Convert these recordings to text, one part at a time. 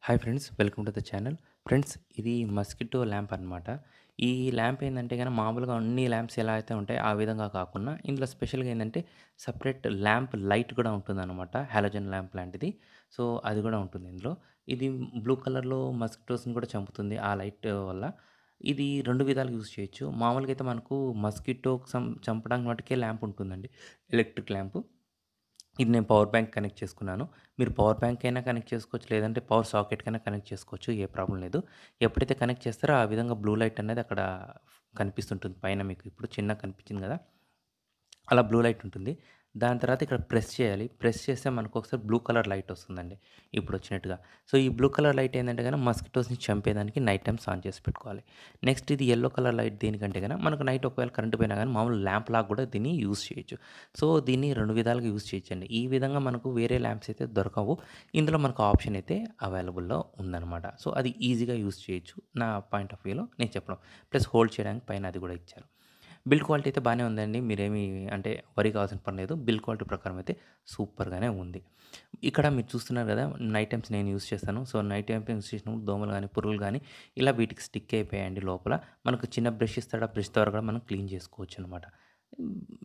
Hi friends, welcome to the channel. Friends, ఇది mosquito lamp అనమాట. ఈ ల్యాంప్ ఏందంటే గన మామూలుగా అన్ని ల్యాంప్స్ ఎలా అయితే ఉంటాయో ఆ విధంగా కాకుండా ఇందులో స్పెషల్‌గా ఏందంటే సెపరేట్ ల్యాంప్ లైట్ కూడా ఉంటుందనమాట. హాలోజన్ ల్యాంప్ లాంటిది. సో, అది కూడా ఉంటుంది ఇందులో. ఇది బ్లూ కలర్‌లో మస్కిటోస్‌ని కూడా చంపుతుంది ఆ లైట్ వల్ల. ఇది 2 విధాలుగా యూజ్ చేయొచ్చు. మామూలుగా అయితే మనకు మస్కిటోకి చంపడానికి మట్టుకే ల్యాంప్ ఉంటుందండి. Electric lamp. ఇది నేను పవర్ బ్యాంక్ కనెక్ట్ చేసుకున్నాను. మీరు పవర్ బ్యాంక్ అయినా కనెక్ట్ చేసుకోవచ్చు. లేదంటే పవర్ సాకెట్‌కైనా కనెక్ట్ చేసుకోవచ్చు. ఏ ప్రాబ్లమ్ లేదు. ఎప్పుడైతే కనెక్ట్ చేస్తారో ఆ విధంగా బ్లూ లైట్ అనేది అక్కడ కనిపిస్తుంటుంది పైన మీకు. ఇప్పుడు చిన్నగా కనిపించింది కదా! అలా బ్లూ లైట్ ఉంటుంది. దాని తర్వాత ఇక్కడ ప్రెస్ చేయాలి. ప్రెస్ చేస్తే మనకొకసారి బ్లూ కలర్ లైట్ వస్తుందండి. ఇప్పుడొచ్చినట్టుగా. సో, ఈ బ్లూ కలర్ లైట్ ఏందంటే గనక మస్కిటోస్‌ని చంపేదానికి నైట్ టైమ్స్ ఆన్ చేసి పెట్టుకోవాలి. నెక్స్ట్ ఇది యెల్లో కలర్ లైట్ దేనికంటే గనక మనకు నైట్ ఒకవేళ కరెంట్ పోయినా గానీ మామూలు ల్యాంప్ లాగా గూడా దీన్ని యూజ్ చేయొచ్చు. సో, దీన్ని 2 విధాలుగా యూజ్ చేయొచ్చండి. ఈ విధంగా మనకు వేరే ల్యాంప్స్ అయితే దొరకవు. ఇందులో మనకు ఆప్షన్ అయితే అవైలబుల్‌లో ఉందనమాట. సో, అది ఈజీగా యూజ్ చేయొచ్చు. నా పాయింట్ ఆఫ్ వ్యూలో నేను చెప్పడం. ప్లస్ హోల్డ్ చేయడానికి పైన అది గూడా ఇచ్చారు. బిల్డ్ క్వాలిటీ అయితే బానే ఉందండి. మీరేమి అంటే వరీ కావాల్సిన పని లేదు. బిల్డ్ క్వాలిటీ ప్రకారం అయితే సూపర్‌గానే ఉంది. ఇక్కడ మీరు చూస్తున్నారు గదా! నైట్ టైమ్స్ నేను యూజ్ చేస్తాను. సో, నైట్ టైమ్స్ యూజ్ చేసినప్పుడు దోమలు గాని, పురుగులు గాని ఇలా వీటికి స్టిక్ అయిపోయాయండి లోపల. మనకు చిన్న బ్రష్ ఇస్తాడు. ఆ బ్రష్ ద్వారా కూడా మనం క్లీన్ చేసుకోవచ్చనమాట.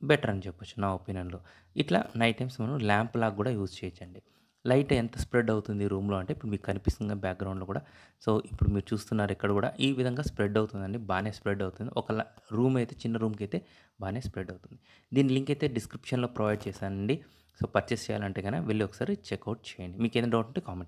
బెటర్ అని చెప్పొచ్చు నా ఒపీనియన్‌లో. ఇట్లా నైట్ టైమ్స్ మనం ల్యాంప్ లాగా గూడా యూజ్ చేయొచ్చండి. లైట్ ఎంత స్ప్రెడ్ అవుతుంది రూమ్‌లో అంటే ఇప్పుడు మీకు కనిపిస్తుంది బ్యాక్‌గ్రౌండ్‌లో కూడా. సో, ఇప్పుడు మీరు చూస్తున్నారు ఇక్కడ కూడా ఈ విధంగా స్ప్రెడ్ అవుతుందండి. బానే స్ప్రెడ్ అవుతుంది. ఒక రూమ్ అయితే చిన్న రూమ్‌కైతే బానే స్ప్రెడ్ అవుతుంది. దీని లింక్ అయితే డిస్క్రిప్షన్‌లో ప్రొవైడ్ చేశానండి. సో, పర్చేస్ చేయాలంటే గనక వెళ్లి ఒకసారి చెక్‌ఔట్ చేయండి. మీకేదైనా డౌట్ ఉంటే కామెంట్